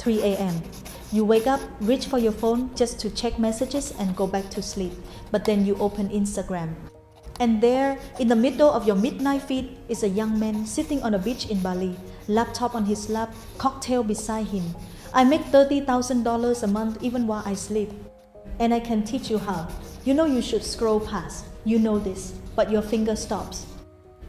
3 a.m. You wake up, reach for your phone just to check messages and go back to sleep. But then you open Instagram. And there, in the middle of your midnight feed, is a young man sitting on a beach in Bali, laptop on his lap, cocktail beside him. I make $30,000 a month even while I sleep. And I can teach you how. You know you should scroll past. You know this, but your finger stops.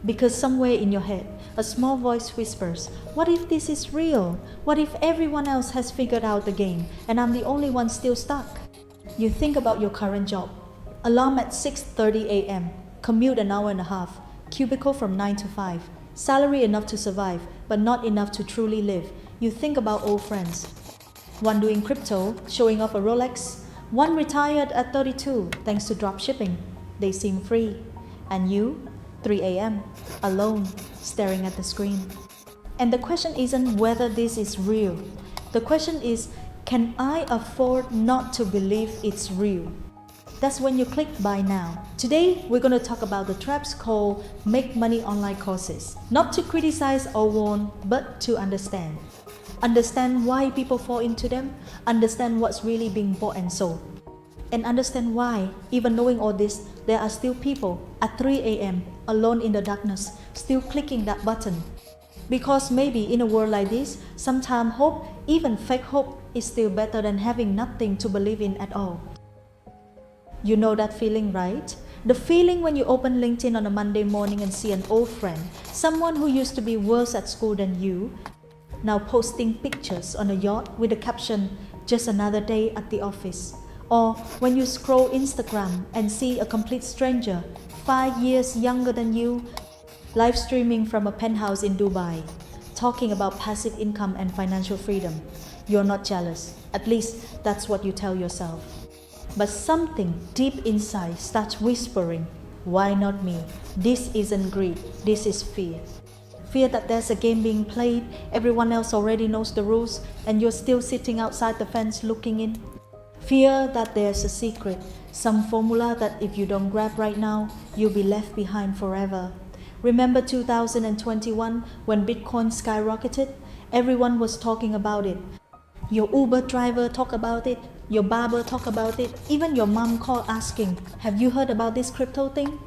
Because somewhere in your head, a small voice whispers, what if this is real? What if everyone else has figured out the game and I'm the only one still stuck? You think about your current job. Alarm at 6:30 a.m. Commute an hour and a half. Cubicle from 9 to 5. Salary enough to survive, but not enough to truly live. You think about old friends. One doing crypto, showing off a Rolex. One retired at 32 thanks to dropshipping. They seem free. And you, 3 a.m., alone, staring at the screen. And the question isn't whether this is real. The question is, can I afford not to believe it's real? That's when you click buy now. Today, we're going to talk about the traps called make money online courses. Not to criticize or warn, but to understand. Understand why people fall into them, understand what's really being bought and sold. And understand why, even knowing all this, there are still people at 3 a.m. alone in the darkness, still clicking that button. Because maybe in a world like this, sometimes hope, even fake hope, is still better than having nothing to believe in at all. You know that feeling, right? The feeling when you open LinkedIn on a Monday morning and see an old friend, someone who used to be worse at school than you, now posting pictures on a yacht with the caption, just another day at the office. Or when you scroll Instagram and see a complete stranger, 5 years younger than you, live streaming from a penthouse in Dubai, talking about passive income and financial freedom. You're not jealous. At least that's what you tell yourself. But something deep inside starts whispering, why not me? This isn't greed, this is fear. Fear that there's a game being played, everyone else already knows the rules, and you're still sitting outside the fence looking in. Fear that there's a secret, some formula that if you don't grab right now, you'll be left behind forever. Remember 2021 when Bitcoin skyrocketed? Everyone was talking about it. Your Uber driver talked about it, your barber talked about it, even your mom called asking, have you heard about this crypto thing?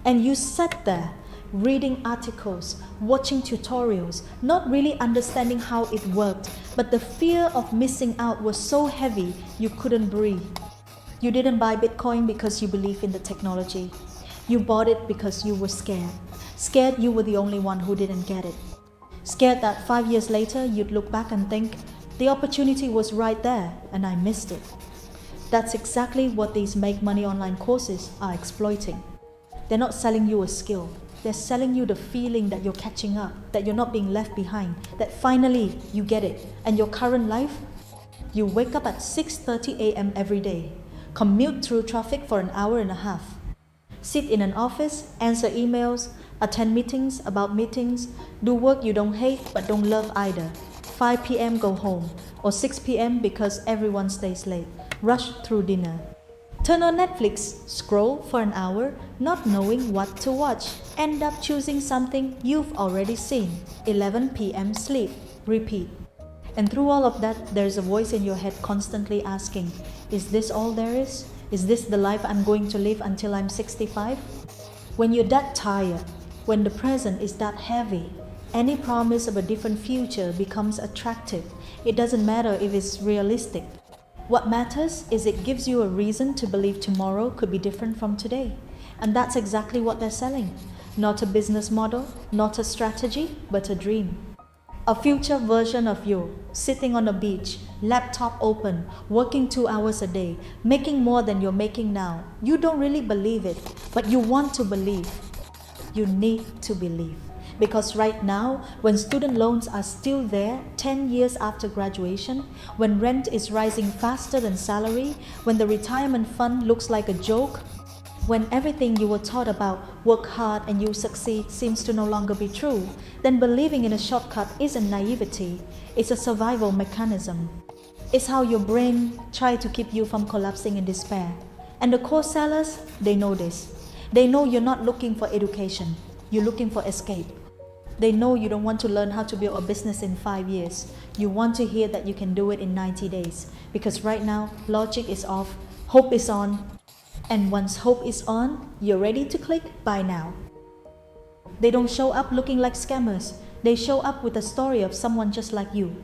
And you sat there, reading articles, watching tutorials, not really understanding how it worked, but the fear of missing out was so heavy you couldn't breathe. You didn't buy Bitcoin because you believe in the technology. You bought it because you were scared. Scared you were the only one who didn't get it. Scared that 5 years later you'd look back and think, the opportunity was right there and I missed it. That's exactly what these make money online courses are exploiting. They're not selling you a skill. They're selling you the feeling that you're catching up, that you're not being left behind, that finally you get it. And your current life? You wake up at 6:30 a.m. every day, commute through traffic for an hour and a half, sit in an office, answer emails, attend meetings about meetings, do work you don't hate but don't love either. 5 p.m. go home, or 6 p.m. because everyone stays late, rush through dinner. Turn on Netflix, scroll for an hour, not knowing what to watch. End up choosing something you've already seen. 11 p.m. sleep, repeat. And through all of that, there's a voice in your head constantly asking, is this all there is? Is this the life I'm going to live until I'm 65? When you're that tired, when the present is that heavy, any promise of a different future becomes attractive. It doesn't matter if it's realistic. What matters is it gives you a reason to believe tomorrow could be different from today. And that's exactly what they're selling. Not a business model, not a strategy, but a dream. A future version of you, sitting on a beach, laptop open, working 2 hours a day, making more than you're making now. You don't really believe it, but you want to believe. You need to believe. Because right now, when student loans are still there 10 years after graduation, when rent is rising faster than salary, when the retirement fund looks like a joke, when everything you were taught about work hard and you succeed seems to no longer be true, then believing in a shortcut isn't naivety, it's a survival mechanism. It's how your brain tries to keep you from collapsing in despair. And the course sellers, they know this. They know you're not looking for education, you're looking for escape. They know you don't want to learn how to build a business in 5 years. You want to hear that you can do it in 90 days. Because right now, logic is off, hope is on. And once hope is on, you're ready to click buy now. They don't show up looking like scammers. They show up with a story of someone just like you.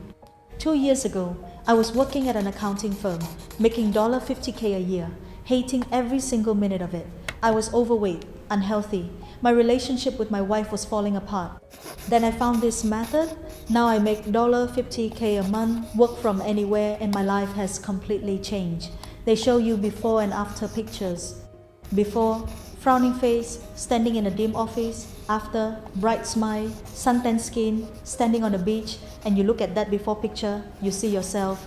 2 years ago, I was working at an accounting firm, making $50K a year, hating every single minute of it. I was overweight, unhealthy. My relationship with my wife was falling apart. Then I found this method. Now I make $50K a month, work from anywhere, and my life has completely changed. They show you before and after pictures. Before, frowning face, standing in a dim office. After, bright smile, suntan skin, standing on the beach, and you look at that before picture, you see yourself.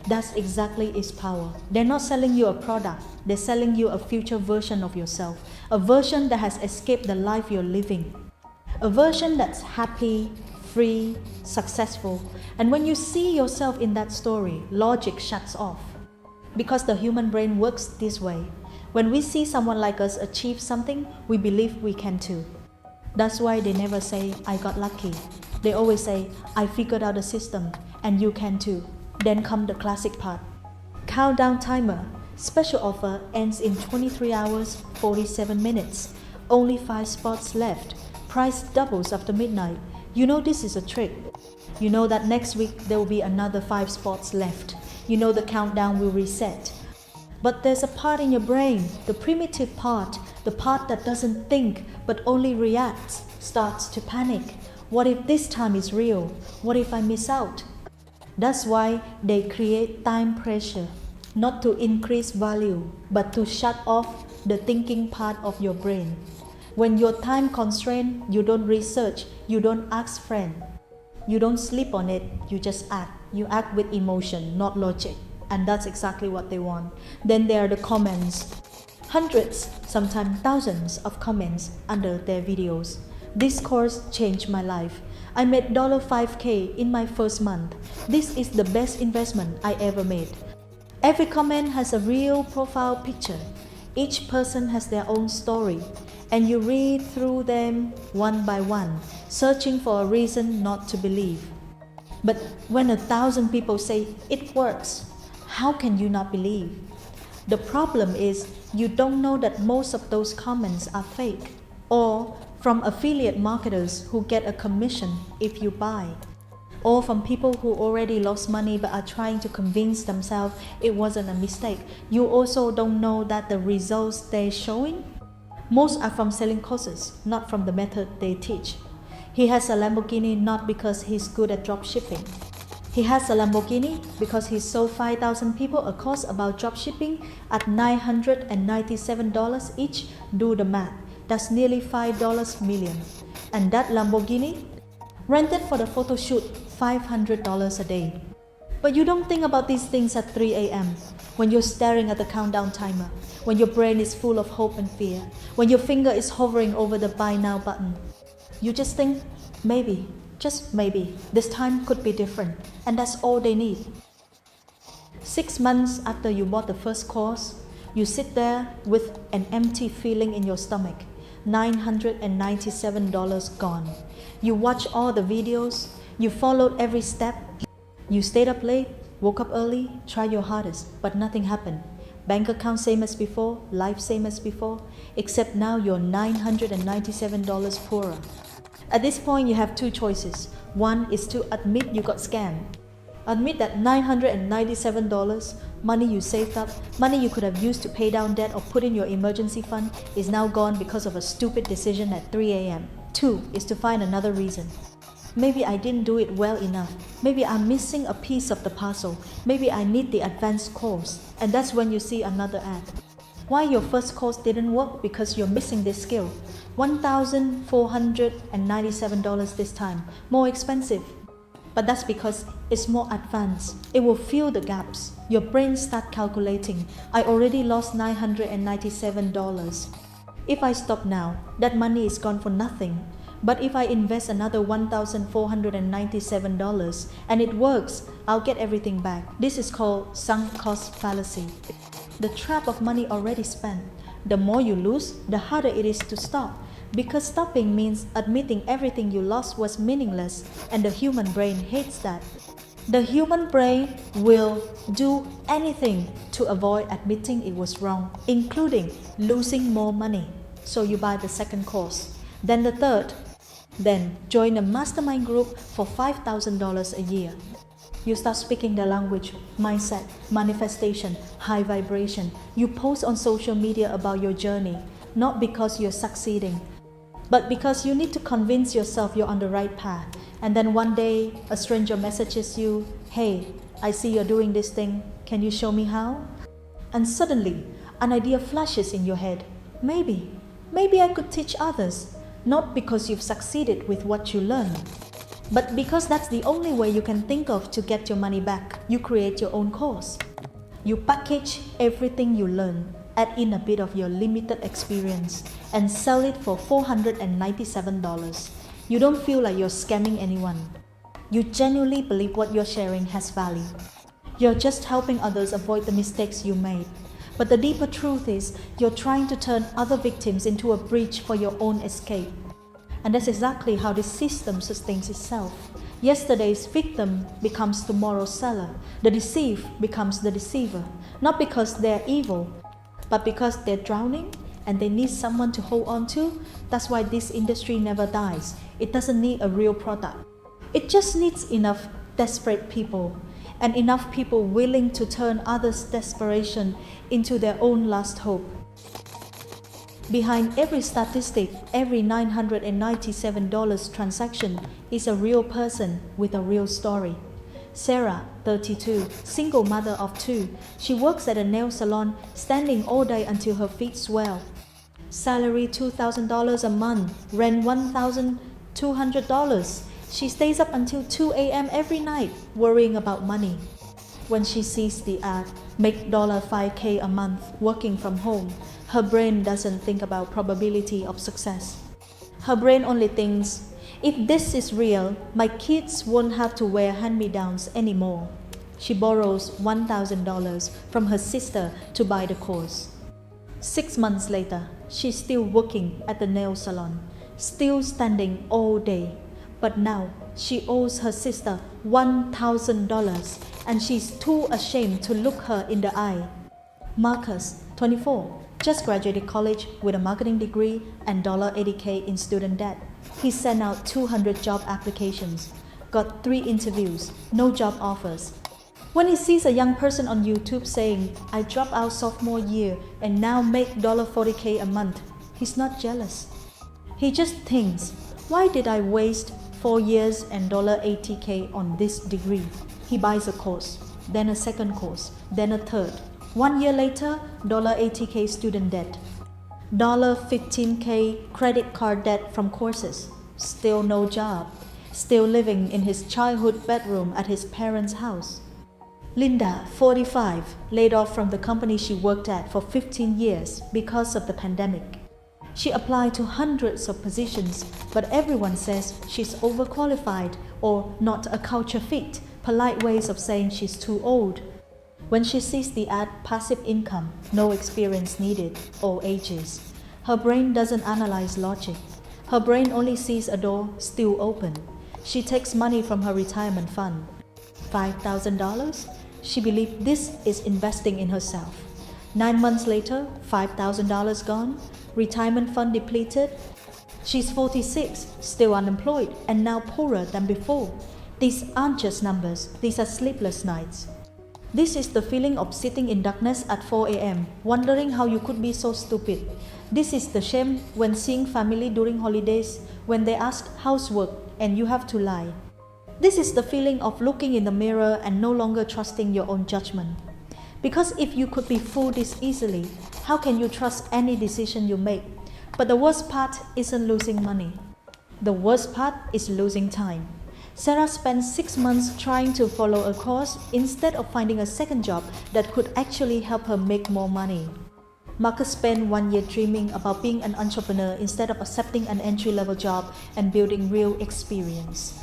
That's exactly its power. They're not selling you a product, they're selling you a future version of yourself, a version that has escaped the life you're living, a version that's happy, free, successful. And when you see yourself in that story, logic shuts off. Because the human brain works this way. When we see someone like us achieve something, we believe we can too. That's why they never say, I got lucky. They always say, I figured out the system, and you can too. Then come the classic part. Countdown timer. Special offer ends in 23 hours, 47 minutes. Only 5 spots left. Price doubles after midnight. You know this is a trick. You know that next week there will be another 5 spots left. You know the countdown will reset. But there's a part in your brain, the primitive part, the part that doesn't think but only reacts, starts to panic. What if this time is real? What if I miss out? That's why they create time pressure, not to increase value, but to shut off the thinking part of your brain. When you're time constrained, you don't research, you don't ask friends, you don't sleep on it, you just act. You act with emotion, not logic. And that's exactly what they want. Then there are the comments. Hundreds, sometimes thousands of comments under their videos. This course changed my life. I made $5K in my first month. This is the best investment I ever made. Every comment has a real profile picture. Each person has their own story. And you read through them one by one, searching for a reason not to believe. But when 1,000 people say it works, how can you not believe? The problem is you don't know that most of those comments are fake, or from affiliate marketers who get a commission if you buy, or from people who already lost money but are trying to convince themselves it wasn't a mistake. You also don't know that the results they're showing, most are from selling courses, not from the method they teach. He has a Lamborghini not because he's good at drop shipping. He has a Lamborghini because he sold 5,000 people a course about dropshipping at $997 each. Do the math. That's nearly $5 million. And that Lamborghini rented for the photo shoot $500 a day. But you don't think about these things at 3 a.m. when you're staring at the countdown timer, when your brain is full of hope and fear, when your finger is hovering over the buy now button. You just think, maybe, just maybe, this time could be different, and that's all they need. 6 months after you bought the first course, you sit there with an empty feeling in your stomach. $997 gone. You watch all the videos, you followed every step, you stayed up late, woke up early, tried your hardest, but nothing happened. Bank account same as before, life same as before, except now you're $997 poorer. At this point, you have 2 choices. One is to admit you got scammed. Admit that $997, money you saved up, money you could have used to pay down debt or put in your emergency fund, is now gone because of a stupid decision at 3 a.m. 2 is to find another reason. Maybe I didn't do it well enough. Maybe I'm missing a piece of the puzzle. Maybe I need the advanced course. And that's when you see another ad. Why your first course didn't work? Because you're missing this skill. $1,497 this time. More expensive. But that's because it's more advanced. It will fill the gaps. Your brain starts calculating. I already lost $997. If I stop now, that money is gone for nothing. But if I invest another $1,497 and it works, I'll get everything back. This is called sunk cost fallacy. The trap of money already spent. The more you lose, the harder it is to stop. because stopping means admitting everything you lost was meaningless, and the human brain hates that. The human brain will do anything to avoid admitting it was wrong, including losing more money. So you buy the second course, then the third, then join a mastermind group for $5,000 a year. You start speaking the language, mindset, manifestation, high vibration. You post on social media about your journey, not because you're succeeding, but because you need to convince yourself you're on the right path. And then one day, a stranger messages you, "Hey, I see you're doing this thing. Can you show me how?" And suddenly, an idea flashes in your head. Maybe I could teach others. Not because you've succeeded with what you learned, but because that's the only way you can think of to get your money back. You create your own course. You package everything you learn, add in a bit of your limited experience, and sell it for $497. You don't feel like you're scamming anyone. You genuinely believe what you're sharing has value. You're just helping others avoid the mistakes you made. But the deeper truth is, you're trying to turn other victims into a bridge for your own escape. And that's exactly how this system sustains itself. Yesterday's victim becomes tomorrow's seller. The deceived becomes the deceiver. Not because they're evil, but because they're drowning and they need someone to hold on to. That's why this industry never dies. It doesn't need a real product. It just needs enough desperate people, and enough people willing to turn others' desperation into their own last hope. Behind every statistic, every $997 transaction is a real person with a real story. Sarah, 32, single mother of 2. She works at a nail salon, standing all day until her feet swell. Salary $2,000 a month, rent $1,200. She stays up until 2 a.m. every night, worrying about money. When she sees the ad, make $5K a month working from home, her brain doesn't think about probability of success. Her brain only thinks, if this is real, my kids won't have to wear hand-me-downs anymore. She borrows $1,000 from her sister to buy the course. 6 months later, she's still working at the nail salon, still standing all day. But now, she owes her sister $1,000 and she's too ashamed to look her in the eye. Marcus, 24, just graduated college with a marketing degree and $80K in student debt. He sent out 200 job applications, got 3 interviews, no job offers. When he sees a young person on YouTube saying, "I dropped out sophomore year and now make $40K a month," he's not jealous. He just thinks, why did I waste 4 years and $80K on this degree? He buys a course, then a second course, then a third. 1 year later, $80K student debt, $15K credit card debt from courses, still no job, still living in his childhood bedroom at his parents' house. Linda, 45, laid off from the company she worked at for 15 years because of the pandemic. She applied to hundreds of positions, but everyone says she's overqualified or not a culture fit, polite ways of saying she's too old. When she sees the ad passive income, no experience needed, all ages, her brain doesn't analyze logic. Her brain only sees a door still open. She takes money from her retirement fund. $5,000? She believes this is investing in herself. 9 months later, $5,000 gone, retirement fund depleted. She's 46, still unemployed, and now poorer than before. These aren't just numbers, these are sleepless nights. This is the feeling of sitting in darkness at 4 a.m., wondering how you could be so stupid. This is the shame when seeing family during holidays, when they ask housework and you have to lie. This is the feeling of looking in the mirror and no longer trusting your own judgment. Because if you could be fooled this easily, how can you trust any decision you make? But the worst part isn't losing money. The worst part is losing time. Sarah spent 6 months trying to follow a course instead of finding a second job that could actually help her make more money. Marcus spent 1 year dreaming about being an entrepreneur instead of accepting an entry-level job and building real experience.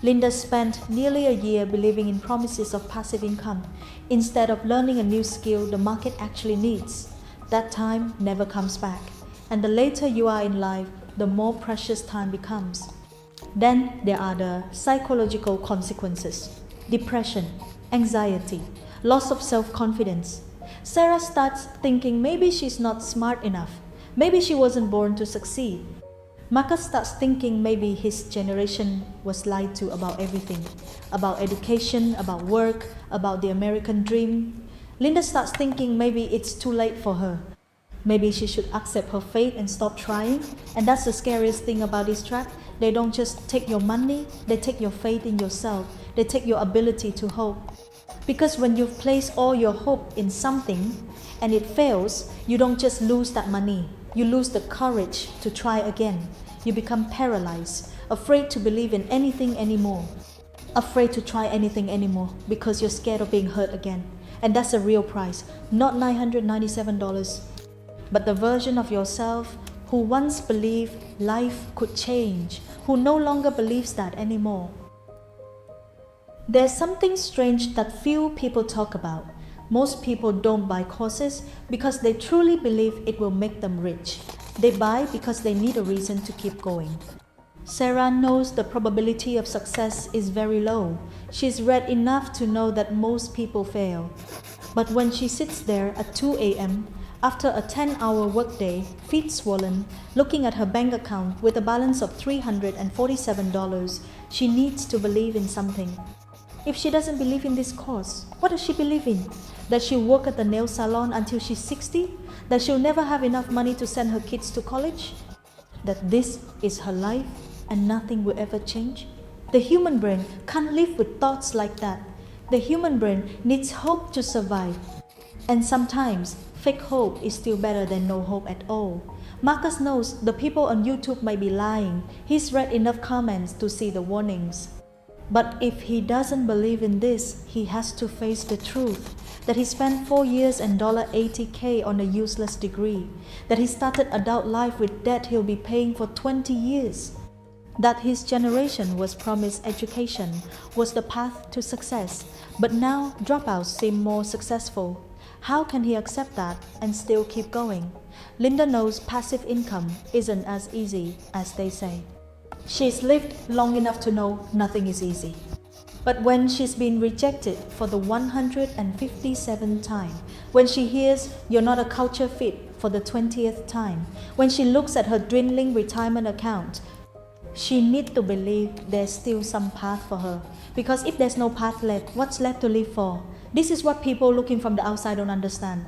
Linda spent nearly a year believing in promises of passive income instead of learning a new skill the market actually needs. That time never comes back. And the later you are in life, the more precious time becomes. Then there are the psychological consequences: depression, anxiety, loss of self-confidence. Sarah starts thinking maybe she's not smart enough, maybe she wasn't born to succeed. Marcus starts thinking maybe his generation was lied to about everything, about education, about work, about the American dream. Linda starts thinking maybe it's too late for her. Maybe she should accept her fate and stop trying. And that's the scariest thing about this trap. They don't just take your money, they take your faith in yourself. They take your ability to hope. Because when you've placed all your hope in something and it fails, you don't just lose that money. You lose the courage to try again. You become paralyzed, afraid to believe in anything anymore. Afraid to try anything anymore because you're scared of being hurt again. And that's the real price, not $997, but the version of yourself who once believed life could change, who no longer believes that anymore. There's something strange that few people talk about. Most people don't buy courses because they truly believe it will make them rich. They buy because they need a reason to keep going. Sarah knows the probability of success is very low. She's read enough to know that most people fail. But when she sits there at 2 a.m., after a 10-hour workday, feet swollen, looking at her bank account with a balance of $347, she needs to believe in something. If she doesn't believe in this course, what does she believe in? That she'll work at the nail salon until she's 60? That she'll never have enough money to send her kids to college? That this is her life and nothing will ever change? The human brain can't live with thoughts like that. The human brain needs hope to survive. And sometimes, fake hope is still better than no hope at all. Marcus knows the people on YouTube might be lying. He's read enough comments to see the warnings. But if he doesn't believe in this, he has to face the truth. That he spent 4 years and $80K on a useless degree. That he started adult life with debt he'll be paying for 20 years. That his generation was promised education, was the path to success. But now dropouts seem more successful. How can he accept that and still keep going? Linda knows passive income isn't as easy as they say. She's lived long enough to know nothing is easy. But when she's been rejected for the 157th time, when she hears you're not a culture fit for the 20th time, when she looks at her dwindling retirement account, she needs to believe there's still some path for her. Because if there's no path left, what's left to live for? This is what people looking from the outside don't understand.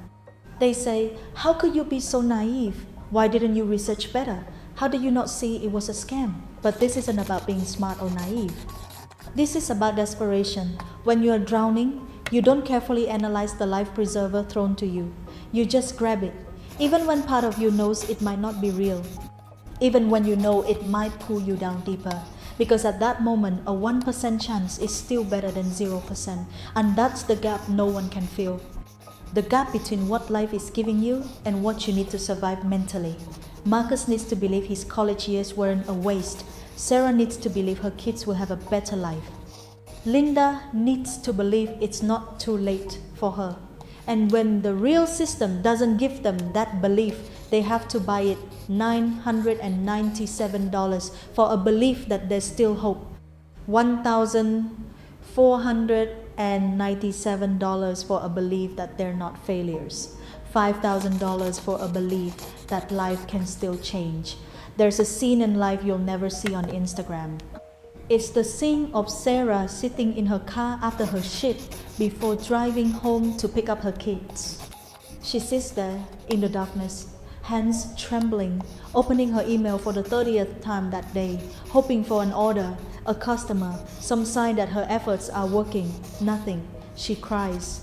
They say, how could you be so naive? Why didn't you research better? How did you not see it was a scam? But this isn't about being smart or naive. This is about desperation. When you are drowning, you don't carefully analyze the life preserver thrown to you. You just grab it, even when part of you knows it might not be real. Even when you know it might pull you down deeper. Because at that moment, a 1% chance is still better than 0%. And that's the gap no one can fill. The gap between what life is giving you and what you need to survive mentally. Marcus needs to believe his college years weren't a waste. Sarah needs to believe her kids will have a better life. Linda needs to believe it's not too late for her. And when the real system doesn't give them that belief, they have to buy it $997 for a belief that there's still hope. $1,497 for a belief that they're not failures. $5,000 for a belief that life can still change. There's a scene in life you'll never see on Instagram. It's the scene of Sarah sitting in her car after her shift before driving home to pick up her kids. She sits there in the darkness, hands trembling, opening her email for the 30th time that day, hoping for an order, a customer, some sign that her efforts are working. Nothing. She cries.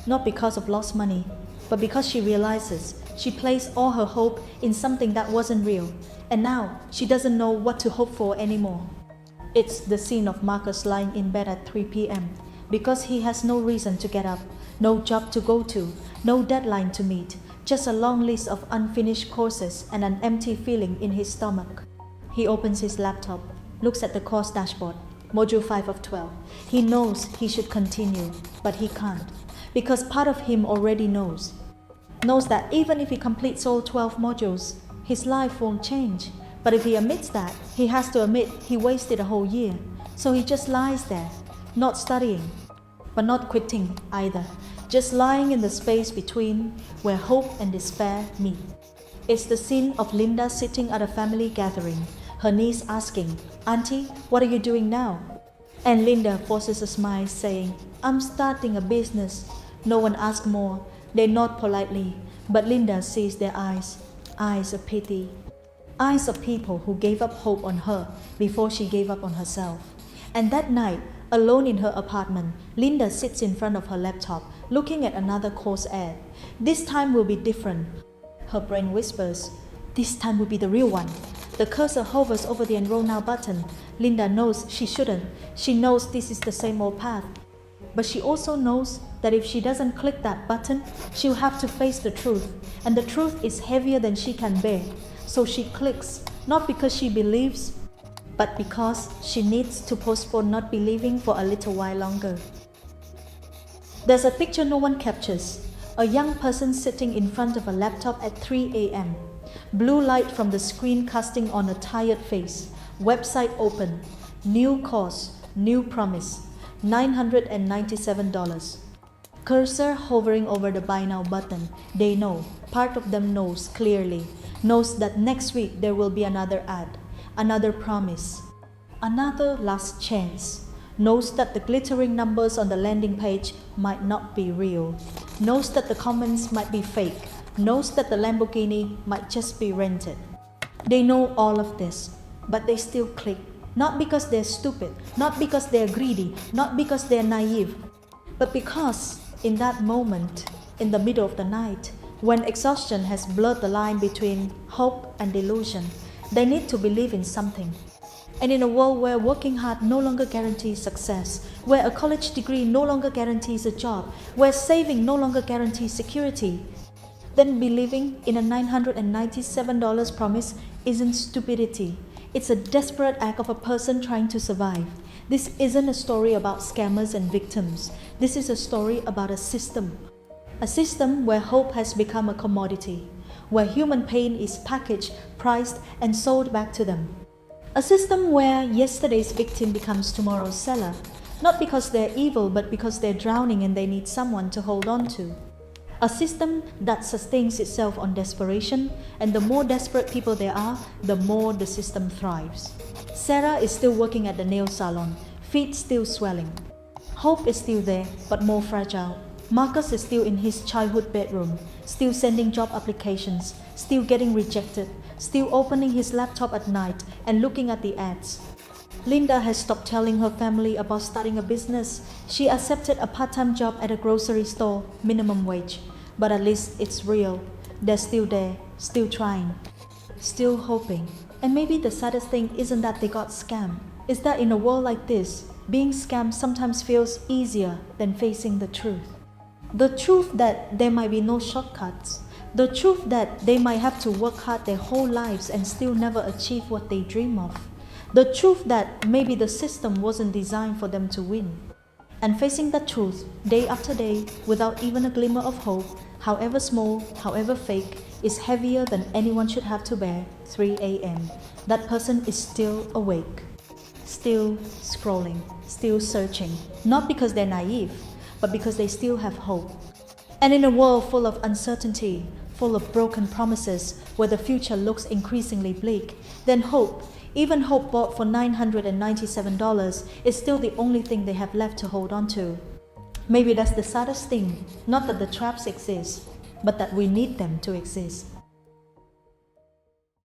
Not because of lost money, but because she realizes she placed all her hope in something that wasn't real, and now she doesn't know what to hope for anymore. It's the scene of Marcus lying in bed at 3 p.m. because he has no reason to get up, no job to go to, no deadline to meet, just a long list of unfinished courses and an empty feeling in his stomach. He opens his laptop, looks at the course dashboard, module 5 of 12. He knows he should continue, but he can't, because part of him already knows that even if he completes all 12 modules, his life won't change. But if he admits that, he has to admit he wasted a whole year. So he just lies there, not studying, but not quitting either, just lying in the space between where hope and despair meet. It's the scene of Linda sitting at a family gathering, her niece asking, "Auntie, what are you doing now?" And Linda forces a smile, saying, "I'm starting a business." No one asks more. They nod politely, but Linda sees their eyes of pity, eyes of people who gave up hope on her before she gave up on herself. And that night, alone in her apartment, Linda sits in front of her laptop, looking at another course ad. This time will be different. Her brain whispers, "This time will be the real one." The cursor hovers over the Enroll Now button. Linda knows she shouldn't. She knows this is the same old path. But she also knows that if she doesn't click that button, she'll have to face the truth. And the truth is heavier than she can bear. So she clicks, not because she believes, but because she needs to postpone not believing for a little while longer. There's a picture no one captures. A young person sitting in front of a laptop at 3 a.m. Blue light from the screen casting on a tired face. Website open. New course. New promise. $997. Cursor hovering over the Buy Now button. They know. Part of them knows clearly. Knows that next week there will be another ad. Another promise. Another last chance. Knows that the glittering numbers on the landing page might not be real. Knows that the comments might be fake. Knows that the Lamborghini might just be rented. They know all of this, but they still click. Not because they're stupid, not because they're greedy, not because they're naive, but because in that moment, in the middle of the night, when exhaustion has blurred the line between hope and delusion, they need to believe in something. And in a world where working hard no longer guarantees success, where a college degree no longer guarantees a job, where saving no longer guarantees security, then believing in a $997 promise isn't stupidity. It's a desperate act of a person trying to survive. This isn't a story about scammers and victims. This is a story about a system. A system where hope has become a commodity, where human pain is packaged, priced, and sold back to them. A system where yesterday's victim becomes tomorrow's seller, not because they're evil, but because they're drowning and they need someone to hold on to. A system that sustains itself on desperation, and the more desperate people there are, the more the system thrives. Sarah is still working at the nail salon, feet still swelling. Hope is still there, but more fragile. Marcus is still in his childhood bedroom, still sending job applications, still getting rejected, still opening his laptop at night and looking at the ads. Linda has stopped telling her family about starting a business. She accepted a part-time job at a grocery store, minimum wage. But at least it's real. They're still there, still trying, still hoping. And maybe the saddest thing isn't that they got scammed. It's that in a world like this, being scammed sometimes feels easier than facing the truth. The truth that there might be no shortcuts. The truth that they might have to work hard their whole lives and still never achieve what they dream of. The truth that maybe the system wasn't designed for them to win. And facing that truth day after day without even a glimmer of hope, however small, however fake, is heavier than anyone should have to bear. 3 a.m. That person is still awake, still scrolling, still searching, not because they're naive, but because they still have hope. And in a world full of uncertainty, full of broken promises, where the future looks increasingly bleak, then hope, even hope bought for $997, is still the only thing they have left to hold on to. Maybe that's the saddest thing, not that the traps exist, but that we need them to exist.